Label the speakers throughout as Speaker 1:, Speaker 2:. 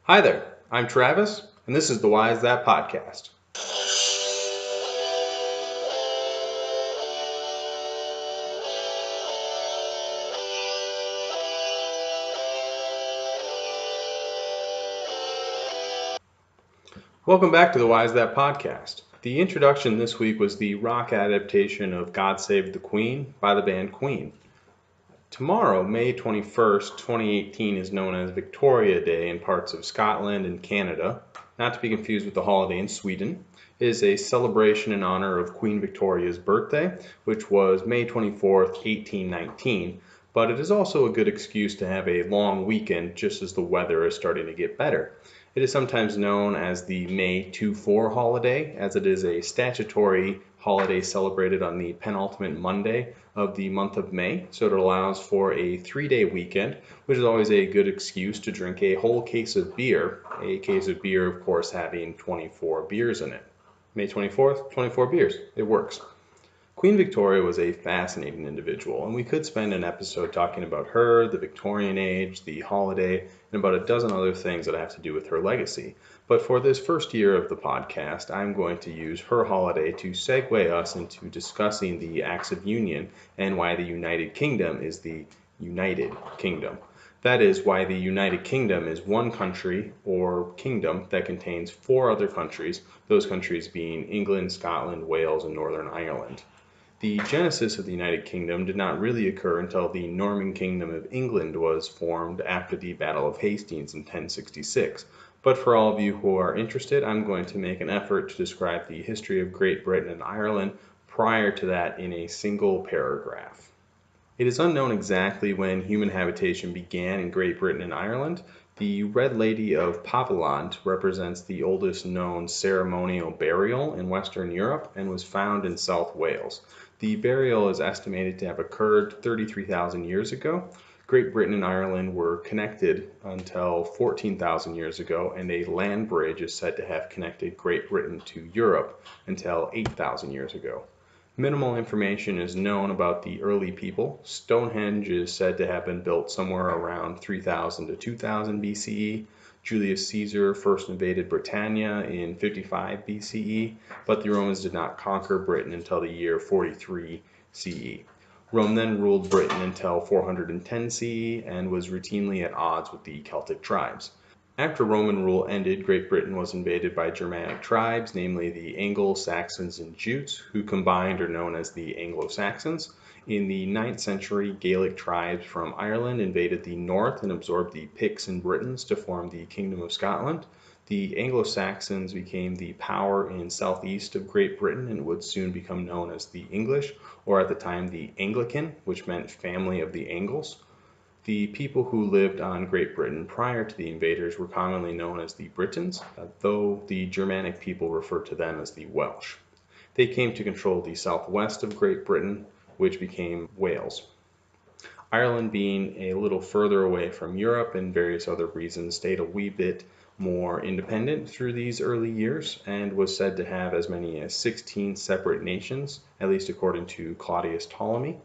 Speaker 1: Hi there, I'm Travis, and this is the Why Is That podcast. Welcome back to the Why Is That podcast. The introduction this week was the rock adaptation of God Save the Queen by the band Queen. Tomorrow, May 21st, 2018, is known as Victoria Day in parts of Scotland and Canada, not to be confused with the holiday in Sweden. It is a celebration in honor of Queen Victoria's birthday, which was May 24th, 1819, but it is also a good excuse to have a long weekend just as the weather is starting to get better. It is sometimes known as the May 24 holiday, as it is a statutory holiday celebrated on the penultimate Monday of the month of May. So it allows for a 3-day weekend, which is always a good excuse to drink a whole case of beer. A case of beer, of course, having 24 beers in it. May 24th, 24 beers. It works. Queen Victoria was a fascinating individual, and we could spend an episode talking about her, the Victorian age, the holiday, and about a dozen other things that have to do with her legacy. But for this first year of the podcast, I'm going to use her holiday to segue us into discussing the Acts of Union and why the United Kingdom is the United Kingdom. That is why the United Kingdom is one country or kingdom that contains four other countries, those countries being England, Scotland, Wales, and Northern Ireland. The genesis of the United Kingdom did not really occur until the Norman Kingdom of England was formed after the Battle of Hastings in 1066. But for all of you who are interested, I'm going to make an effort to describe the history of Great Britain and Ireland prior to that in a single paragraph. It is unknown exactly when human habitation began in Great Britain and Ireland. The Red Lady of Paviland represents the oldest known ceremonial burial in Western Europe and was found in South Wales. The burial is estimated to have occurred 33,000 years ago. Great Britain and Ireland were connected until 14,000 years ago, and a land bridge is said to have connected Great Britain to Europe until 8,000 years ago. Minimal information is known about the early people. Stonehenge is said to have been built somewhere around 3000 to 2000 BCE. Julius Caesar first invaded Britannia in 55 BCE, but the Romans did not conquer Britain until the year 43 CE. Rome then ruled Britain until 410 CE and was routinely at odds with the Celtic tribes. After Roman rule ended, Great Britain was invaded by Germanic tribes, namely the Anglo-Saxons and Jutes, who combined are known as the Anglo-Saxons. In the 9th century, Gaelic tribes from Ireland invaded the north and absorbed the Picts and Britons to form the Kingdom of Scotland. The Anglo-Saxons became the power in southeast of Great Britain and would soon become known as the English, or at the time the Anglican, which meant family of the Angles. The people who lived on Great Britain prior to the invaders were commonly known as the Britons, though the Germanic people referred to them as the Welsh. They came to control the southwest of Great Britain, which became Wales. Ireland, being a little further away from Europe and various other reasons, stayed a wee bit more independent through these early years and was said to have as many as 16 separate nations, at least according to Claudius Ptolemy.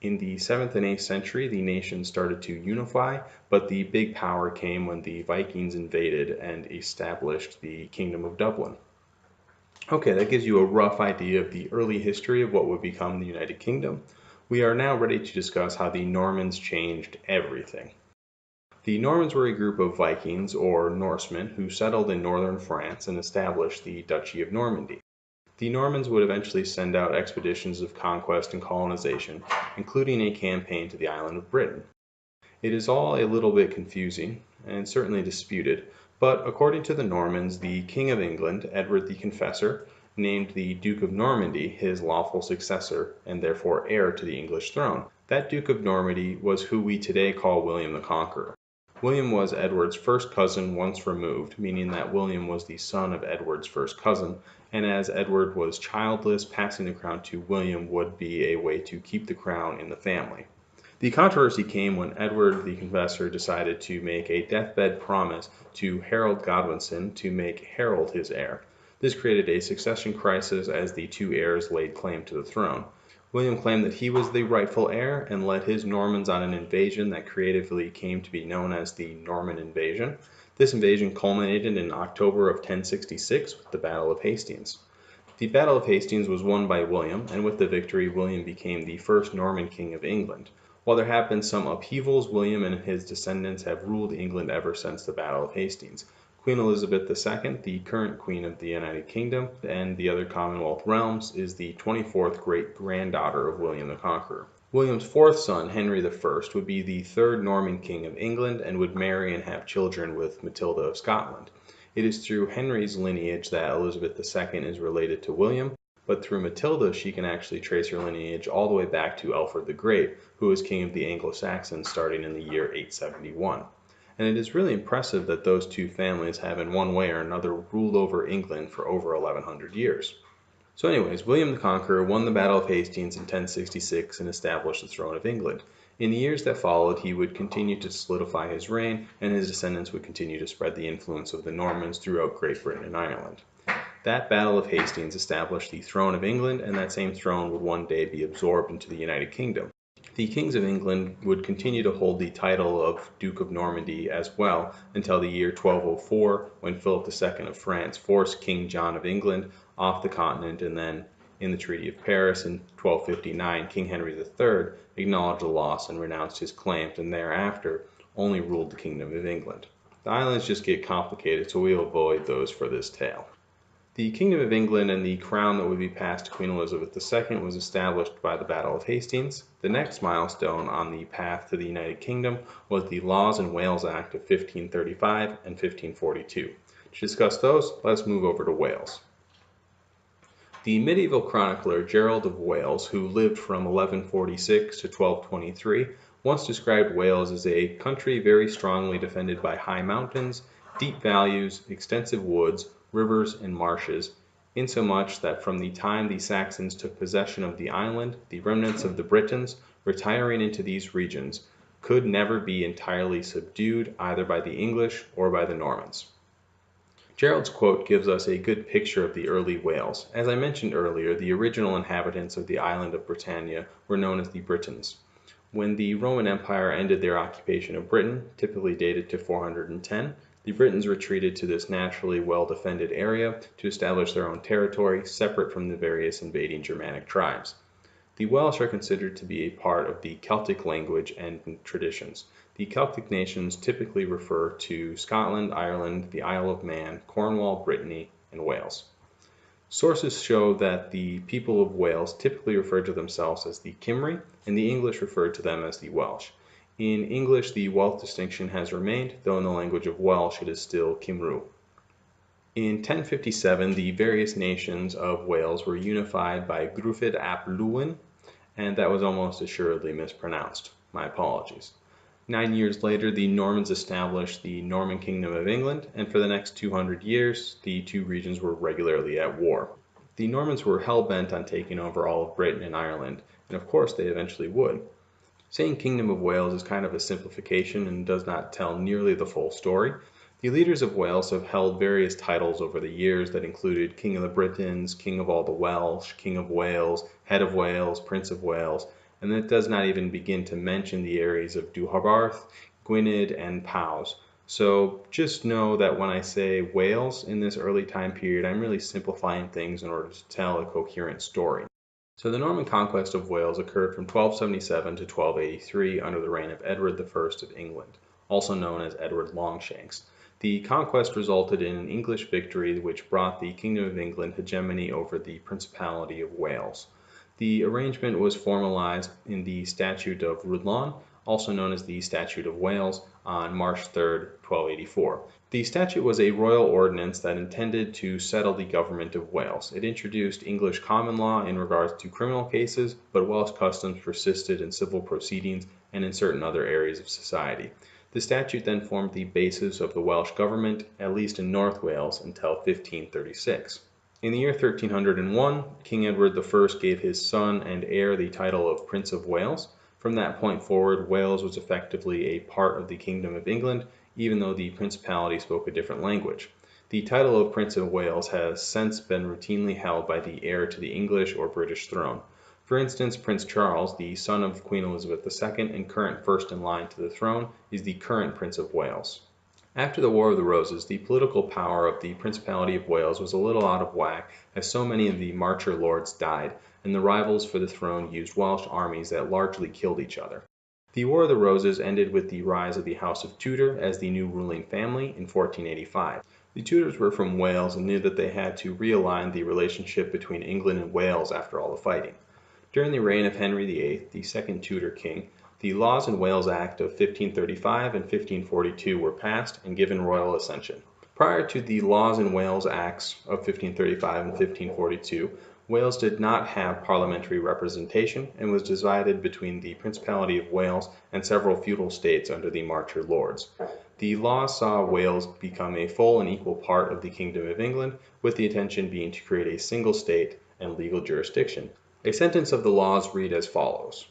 Speaker 1: In the 7th and 8th century, the nation started to unify, but the big power came when the Vikings invaded and established the Kingdom of Dublin. Okay, that gives you a rough idea of the early history of what would become the United Kingdom. We are now ready to discuss how the Normans changed everything. The Normans were a group of Vikings, or Norsemen, who settled in northern France and established the Duchy of Normandy. The Normans would eventually send out expeditions of conquest and colonization, including a campaign to the island of Britain. It is all a little bit confusing, and certainly disputed, but according to the Normans, the King of England, Edward the Confessor, named the Duke of Normandy his lawful successor, and therefore heir to the English throne. That Duke of Normandy was who we today call William the Conqueror. William was Edward's first cousin once removed, meaning that William was the son of Edward's first cousin, and as Edward was childless, passing the crown to William would be a way to keep the crown in the family. The controversy came when Edward the Confessor decided to make a deathbed promise to Harold Godwinson to make Harold his heir. This created a succession crisis as the two heirs laid claim to the throne. William claimed that he was the rightful heir and led his Normans on an invasion that creatively came to be known as the Norman Invasion. This invasion culminated in October of 1066 with the Battle of Hastings. The Battle of Hastings was won by William, and with the victory, William became the first Norman king of England. While there have been some upheavals, William and his descendants have ruled England ever since the Battle of Hastings. Queen Elizabeth II, the current Queen of the United Kingdom and the other Commonwealth realms, is the 24th great-granddaughter of William the Conqueror. William's fourth son, Henry I, would be the third Norman king of England and would marry and have children with Matilda of Scotland. It is through Henry's lineage that Elizabeth II is related to William, but through Matilda she can actually trace her lineage all the way back to Alfred the Great, who was king of the Anglo-Saxons starting in the year 871. And it is really impressive that those two families have in one way or another ruled over England for over 1100 years. So anyways, William the Conqueror won the Battle of Hastings in 1066 and established the throne of England. In the years that followed, he would continue to solidify his reign, and his descendants would continue to spread the influence of the Normans throughout Great Britain and Ireland. That Battle of Hastings established the throne of England, and that same throne would one day be absorbed into the United Kingdom. The kings of England would continue to hold the title of Duke of Normandy as well until the year 1204, when Philip II of France forced King John of England off the continent, and then in the Treaty of Paris in 1259, King Henry III acknowledged the loss and renounced his claims, and thereafter only ruled the Kingdom of England. The islands just get complicated, so we'll avoid those for this tale. The Kingdom of England and the crown that would be passed to Queen Elizabeth II was established by the Battle of Hastings. The next milestone on the path to the United Kingdom was the Laws and Wales Act of 1535 and 1542. To discuss those, let's move over to Wales. The medieval chronicler Gerald of Wales, who lived from 1146 to 1223, once described Wales as a country very strongly defended by high mountains, deep valleys, extensive woods, rivers, and marshes, insomuch that from the time the Saxons took possession of the island, the remnants of the Britons, retiring into these regions, could never be entirely subdued either by the English or by the Normans. Gerald's quote gives us a good picture of the early Wales. As I mentioned earlier, the original inhabitants of the island of Britannia were known as the Britons. When the Roman Empire ended their occupation of Britain, typically dated to 410, the Britons retreated to this naturally well-defended area to establish their own territory, separate from the various invading Germanic tribes. The Welsh are considered to be a part of the Celtic language and traditions. The Celtic nations typically refer to Scotland, Ireland, the Isle of Man, Cornwall, Brittany, and Wales. Sources show that the people of Wales typically referred to themselves as the Cymry, and the English referred to them as the Welsh. In English, the Welsh distinction has remained, though in the language of Welsh it is still Cymru. In 1057, the various nations of Wales were unified by Gruffydd ap Lwyn, and that was almost assuredly mispronounced. My apologies. 9 years later, the Normans established the Norman Kingdom of England, and for the next 200 years, the two regions were regularly at war. The Normans were hell-bent on taking over all of Britain and Ireland, and of course they eventually would. Saying Kingdom of Wales is kind of a simplification and does not tell nearly the full story. The leaders of Wales have held various titles over the years that included King of the Britons, King of all the Welsh, King of Wales, Head of Wales, Prince of Wales, and that does not even begin to mention the areas of Deheubarth, Gwynedd, and Powys. So just know that when I say Wales in this early time period, I'm really simplifying things in order to tell a coherent story. So the Norman conquest of Wales occurred from 1277 to 1283 under the reign of Edward I of England, also known as Edward Longshanks. The conquest resulted in an English victory which brought the Kingdom of England hegemony over the Principality of Wales. The arrangement was formalized in the Statute of Rhuddlan, also known as the Statute of Wales, on March 3, 1284. The statute was a royal ordinance that intended to settle the government of Wales. It introduced English common law in regards to criminal cases, but Welsh customs persisted in civil proceedings and in certain other areas of society. The statute then formed the basis of the Welsh government, at least in North Wales, until 1536. In the year 1301, King Edward I gave his son and heir the title of Prince of Wales. From that point forward, Wales was effectively a part of the Kingdom of England, even though the Principality spoke a different language. The title of Prince of Wales has since been routinely held by the heir to the English or British throne. For instance, Prince Charles, the son of Queen Elizabeth II and current first in line to the throne, is the current Prince of Wales. After the War of the Roses, the political power of the Principality of Wales was a little out of whack, as so many of the Marcher lords died, and the rivals for the throne used Welsh armies that largely killed each other. The War of the Roses ended with the rise of the House of Tudor as the new ruling family in 1485. The Tudors were from Wales and knew that they had to realign the relationship between England and Wales after all the fighting. During the reign of Henry VIII, the second Tudor king, the Laws in Wales Act of 1535 and 1542 were passed and given royal assent. Prior to the Laws in Wales Acts of 1535 and 1542, Wales did not have parliamentary representation and was divided between the Principality of Wales and several feudal states under the Marcher lords. The laws saw Wales become a full and equal part of the Kingdom of England, with the intention being to create a single state and legal jurisdiction. A sentence of the laws read as follows: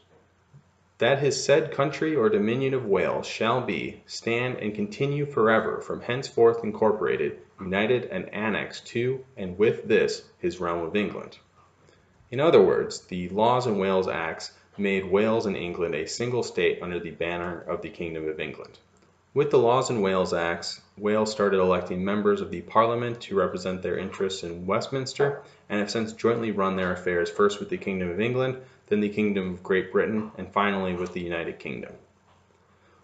Speaker 1: that his said country or dominion of Wales shall be, stand, and continue forever from henceforth incorporated, united, and annexed to and with this his realm of England. In other words, the Laws in Wales Acts made Wales and England a single state under the banner of the Kingdom of England. With the Laws in Wales Acts, Wales started electing members of the Parliament to represent their interests in Westminster, and have since jointly run their affairs first with the Kingdom of England, then the Kingdom of Great Britain, and finally with the United Kingdom.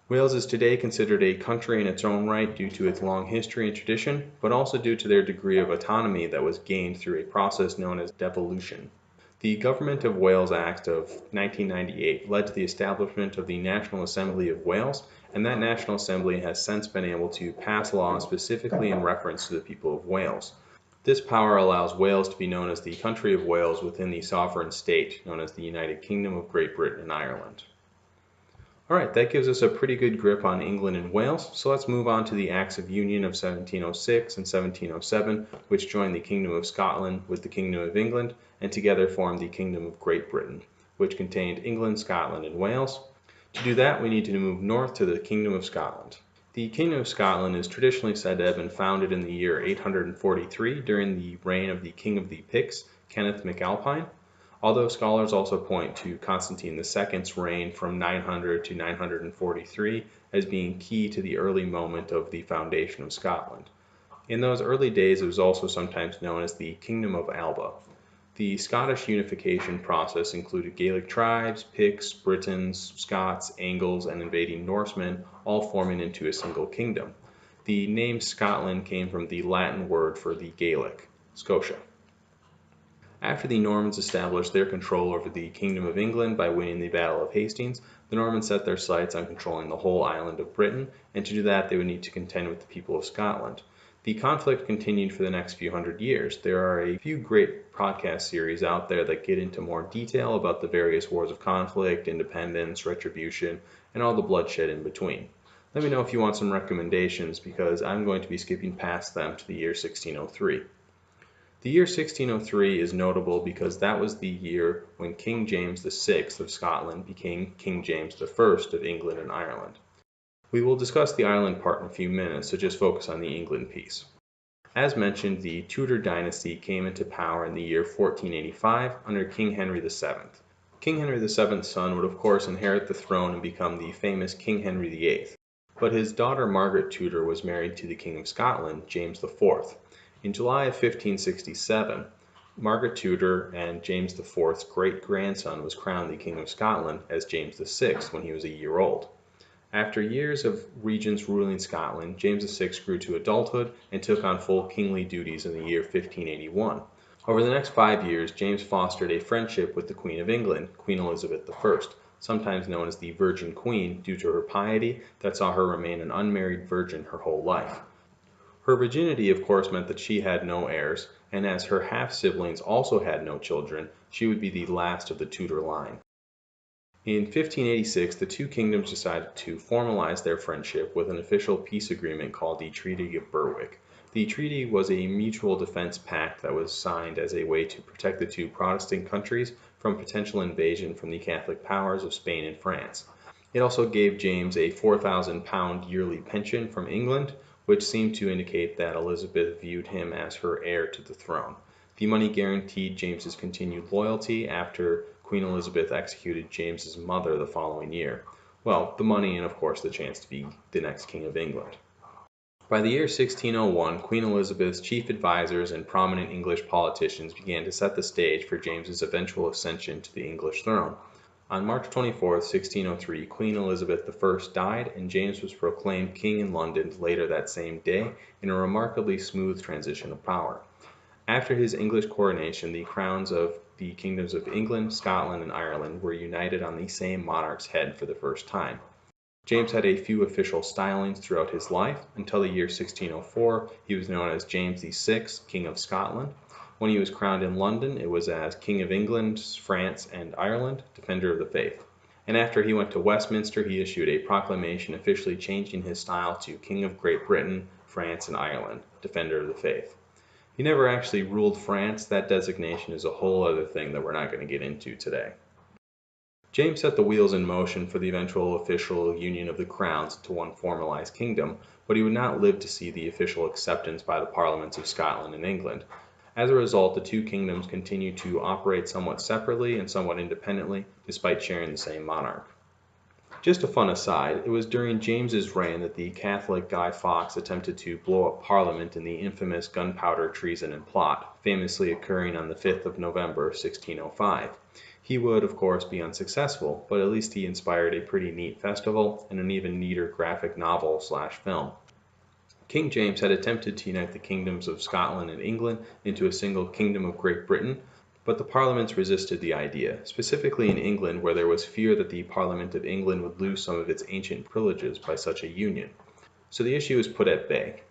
Speaker 1: Wales is today considered a country in its own right due to its long history and tradition, but also due to their degree of autonomy that was gained through a process known as devolution. The Government of Wales Act of 1998 led to the establishment of the National Assembly of Wales, and that National Assembly has since been able to pass laws specifically in reference to the people of Wales. This power allows Wales to be known as the country of Wales within the sovereign state known as the United Kingdom of Great Britain and Ireland. Alright, that gives us a pretty good grip on England and Wales, so let's move on to the Acts of Union of 1706 and 1707, which joined the Kingdom of Scotland with the Kingdom of England, and together formed the Kingdom of Great Britain, which contained England, Scotland, and Wales. To do that, we need to move north to the Kingdom of Scotland. The Kingdom of Scotland is traditionally said to have been founded in the year 843 during the reign of the King of the Picts, Kenneth MacAlpine, although scholars also point to Constantine II's reign from 900 to 943 as being key to the early moment of the foundation of Scotland. In those early days, it was also sometimes known as the Kingdom of Alba. The Scottish unification process included Gaelic tribes, Picts, Britons, Scots, Angles, and invading Norsemen, all forming into a single kingdom. The name Scotland came from the Latin word for the Gaelic, Scotia. After the Normans established their control over the Kingdom of England by winning the Battle of Hastings, the Normans set their sights on controlling the whole island of Britain, and to do that they would need to contend with the people of Scotland. The conflict continued for the next few hundred years. There are a few great podcast series out there that get into more detail about the various wars of conflict, independence, retribution, and all the bloodshed in between. Let me know if you want some recommendations, because I'm going to be skipping past them to the year 1603. The year 1603 is notable because that was the year when King James VI of Scotland became King James I of England and Ireland. We will discuss the Ireland part in a few minutes, so just focus on the England piece. As mentioned, the Tudor dynasty came into power in the year 1485 under King Henry VII. King Henry VII's son would of course inherit the throne and become the famous King Henry VIII, but his daughter Margaret Tudor was married to the King of Scotland, James IV. In July of 1567, Margaret Tudor and James IV's great-grandson was crowned the King of Scotland as James VI when he was a year old. After years of regents ruling Scotland, James VI grew to adulthood and took on full kingly duties in the year 1581. Over the next 5 years, James fostered a friendship with the Queen of England, Queen Elizabeth I, sometimes known as the Virgin Queen due to her piety that saw her remain an unmarried virgin her whole life. Her virginity, of course, meant that she had no heirs, and as her half-siblings also had no children, she would be the last of the Tudor line. In 1586, the two kingdoms decided to formalize their friendship with an official peace agreement called the Treaty of Berwick. The treaty was a mutual defense pact that was signed as a way to protect the two Protestant countries from potential invasion from the Catholic powers of Spain and France. It also gave James a £4,000 yearly pension from England, which seemed to indicate that Elizabeth viewed him as her heir to the throne. The money guaranteed James's continued loyalty after Queen Elizabeth executed James's mother the following year. Well, the money and of course the chance to be the next King of England. By the year 1601, Queen Elizabeth's chief advisors and prominent English politicians began to set the stage for James's eventual ascension to the English throne. On March 24, 1603, Queen Elizabeth I died, and James was proclaimed king in London later that same day in a remarkably smooth transition of power. After his English coronation, the crowns of the kingdoms of England, Scotland, and Ireland were united on the same monarch's head for the first time. James had a few official stylings throughout his life. Until the year 1604, he was known as James VI, King of Scotland. When he was crowned in London, it was as King of England, France, and Ireland, Defender of the Faith. And after he went to Westminster, he issued a proclamation officially changing his style to King of Great Britain, France, and Ireland, Defender of the Faith. He never actually ruled France. That designation is a whole other thing that we're not going to get into today. James set the wheels in motion for the eventual official union of the crowns into one formalized kingdom, but he would not live to see the official acceptance by the parliaments of Scotland and England. As a result, the two kingdoms continued to operate somewhat separately and somewhat independently, despite sharing the same monarch. Just a fun aside, it was during James's reign that the Catholic Guy Fawkes attempted to blow up Parliament in the infamous Gunpowder Treason and Plot, famously occurring on the 5th of November, 1605. He would, of course, be unsuccessful, but at least he inspired a pretty neat festival and an even neater graphic novel/film. King James had attempted to unite the kingdoms of Scotland and England into a single Kingdom of Great Britain, but the parliaments resisted the idea, specifically in England, where there was fear that the Parliament of England would lose some of its ancient privileges by such a union. So the issue was put at bay.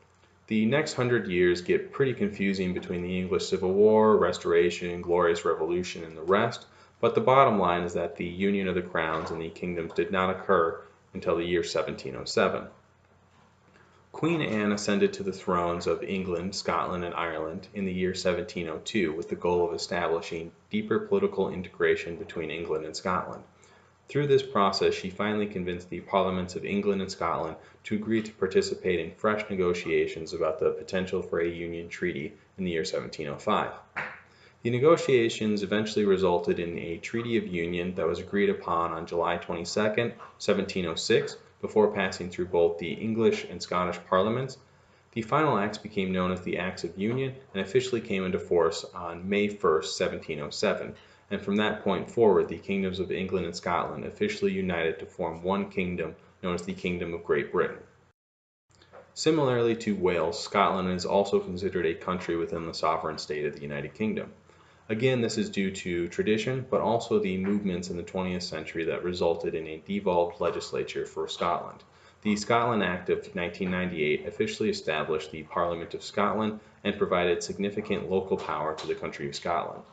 Speaker 1: The next 100 years get pretty confusing between the English Civil War, Restoration, Glorious Revolution, and the rest, but the bottom line is that the union of the crowns and the kingdoms did not occur until the year 1707. Queen Anne ascended to the thrones of England, Scotland, and Ireland in the year 1702 with the goal of establishing deeper political integration between England and Scotland. Through this process, she finally convinced the parliaments of England and Scotland to agree to participate in fresh negotiations about the potential for a union treaty in the year 1705. The negotiations eventually resulted in a Treaty of Union that was agreed upon on July 22, 1706, before passing through both the English and Scottish parliaments. The final acts became known as the Acts of Union and officially came into force on May 1, 1707, and from that point forward the kingdoms of England and Scotland officially united to form one kingdom known as the Kingdom of Great Britain. Similarly to Wales, Scotland is also considered a country within the sovereign state of the United Kingdom. Again, this is due to tradition, but also the movements in the 20th century that resulted in a devolved legislature for Scotland. The Scotland Act of 1998 officially established the Parliament of Scotland and provided significant local power to the country of Scotland.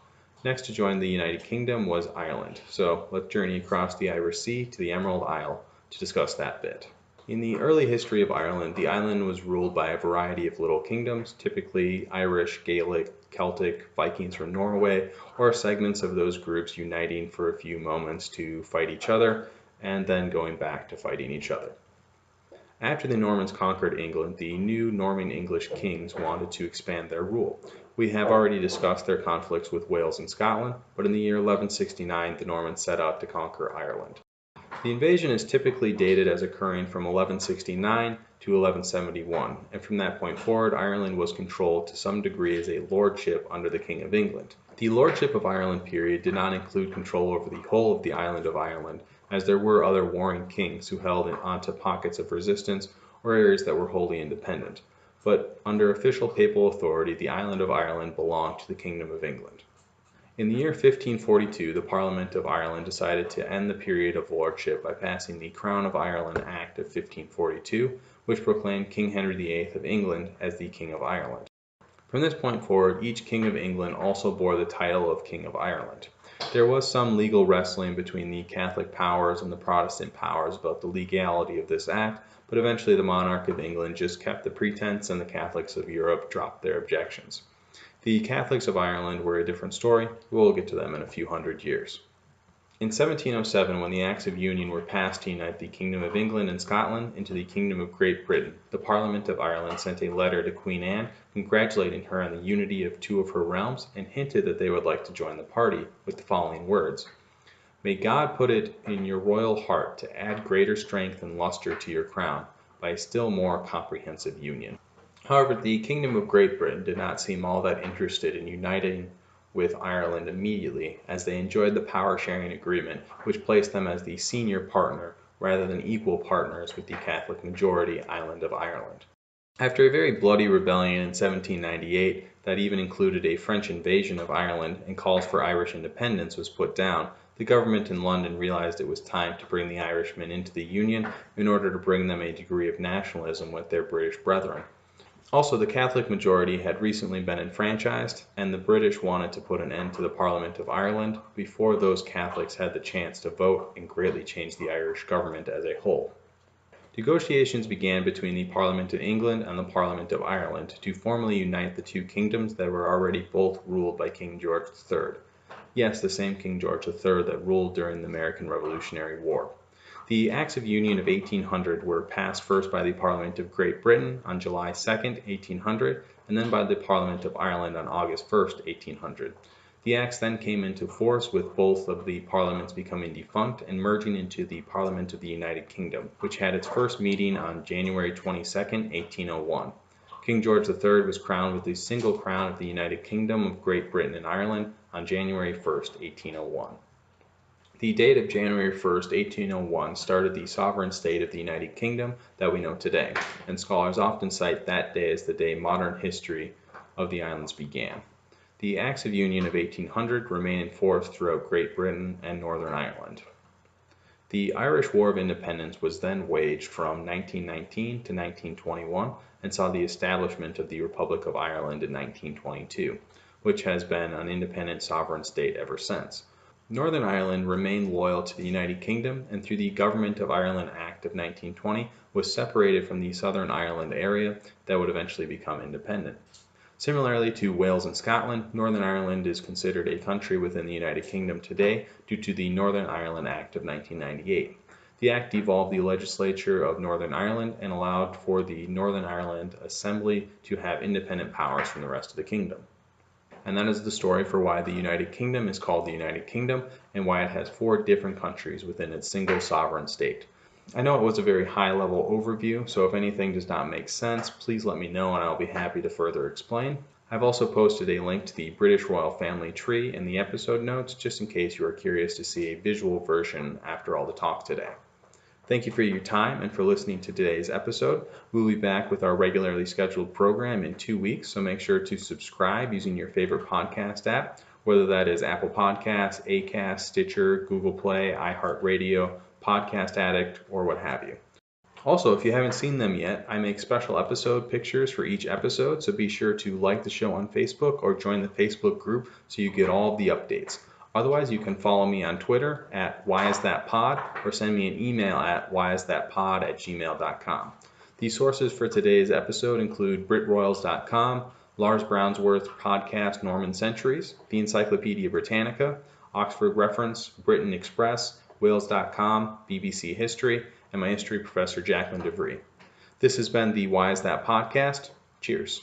Speaker 1: Next to join the United Kingdom was Ireland, so let's journey across the Irish Sea to the Emerald Isle to discuss that bit. In the early history of Ireland, the island was ruled by a variety of little kingdoms, typically Irish, Gaelic, Celtic, Vikings from Norway, or segments of those groups uniting for a few moments to fight each other, and then going back to fighting each other. After the Normans conquered England, the new Norman English kings wanted to expand their rule. We have already discussed their conflicts with Wales and Scotland, but in the year 1169 the Normans set out to conquer Ireland. The invasion is typically dated as occurring from 1169 to 1171, and from that point forward Ireland was controlled to some degree as a lordship under the King of England. The Lordship of Ireland period did not include control over the whole of the island of Ireland, as there were other warring kings who held onto pockets of resistance or areas that were wholly independent. But under official papal authority, the island of Ireland belonged to the Kingdom of England. In the year 1542, the Parliament of Ireland decided to end the period of lordship by passing the Crown of Ireland Act of 1542, which proclaimed King Henry VIII of England as the King of Ireland. From this point forward, each King of England also bore the title of King of Ireland. There was some legal wrestling between the Catholic powers and the Protestant powers about the legality of this act, but eventually the monarch of England just kept the pretense and the Catholics of Europe dropped their objections. The Catholics of Ireland were a different story. We'll get to them in a few hundred years. In 1707, when the Acts of Union were passed to unite the Kingdom of England and Scotland into the Kingdom of Great Britain, the Parliament of Ireland sent a letter to Queen Anne congratulating her on the unity of two of her realms and hinted that they would like to join the party with the following words: "May God put it in your royal heart to add greater strength and luster to your crown, by a still more comprehensive union. However, the Kingdom of Great Britain did not seem all that interested in uniting with Ireland immediately, as they enjoyed the power-sharing agreement, which placed them as the senior partner rather than equal partners with the Catholic-majority island of Ireland. After a very bloody rebellion in 1798 that even included a French invasion of Ireland and calls for Irish independence was put down, the government in London realized it was time to bring the Irishmen into the Union in order to bring them a degree of nationalism with their British brethren. Also, the Catholic majority had recently been enfranchised, and the British wanted to put an end to the Parliament of Ireland before those Catholics had the chance to vote and greatly change the Irish government as a whole. Negotiations began between the Parliament of England and the Parliament of Ireland to formally unite the two kingdoms that were already both ruled by King George III. Yes, the same King George III that ruled during the American Revolutionary War. The Acts of Union of 1800 were passed first by the Parliament of Great Britain on July 2, 1800, and then by the Parliament of Ireland on August 1, 1800. The acts then came into force with both of the parliaments becoming defunct and merging into the Parliament of the United Kingdom, which had its first meeting on January 22, 1801. King George III was crowned with the single crown of the United Kingdom of Great Britain and Ireland on January 1, 1801. The date of January 1, 1801 started the sovereign state of the United Kingdom that we know today, and scholars often cite that day as the day modern history of the islands began. The Acts of Union of 1800 remain in force throughout Great Britain and Northern Ireland. The Irish War of Independence was then waged from 1919 to 1921 and saw the establishment of the Republic of Ireland in 1922, which has been an independent sovereign state ever since. Northern Ireland remained loyal to the United Kingdom and through the Government of Ireland Act of 1920 was separated from the Southern Ireland area that would eventually become independent. Similarly to Wales and Scotland, Northern Ireland is considered a country within the United Kingdom today due to the Northern Ireland Act of 1998. The Act devolved the legislature of Northern Ireland and allowed for the Northern Ireland Assembly to have independent powers from the rest of the kingdom. And that is the story for why the United Kingdom is called the United Kingdom and why it has 4 different countries within its single sovereign state. I know it was a very high-level overview, so if anything does not make sense, please let me know and I'll be happy to further explain. I've also posted a link to the British royal family tree in the episode notes, just in case you are curious to see a visual version after all the talk today. Thank you for your time and for listening to today's episode. We'll be back with our regularly scheduled program in 2 weeks, so make sure to subscribe using your favorite podcast app, whether that is Apple Podcasts, Acast, Stitcher, Google Play, iHeartRadio, Podcast Addict, or what have you. Also, if you haven't seen them yet, I make special episode pictures for each episode, so be sure to like the show on Facebook or join the Facebook group so you get all of the updates. Otherwise, you can follow me on Twitter at whyisthatpod or send me an email at whyisthatpod@gmail.com. The sources for today's episode include BritRoyals.com, Lars Brownsworth podcast Norman Centuries, the Encyclopedia Britannica, Oxford Reference, Britain Express, Wales.com, BBC History, and my history professor Jacqueline DeVry. This has been the Why Is That podcast. Cheers.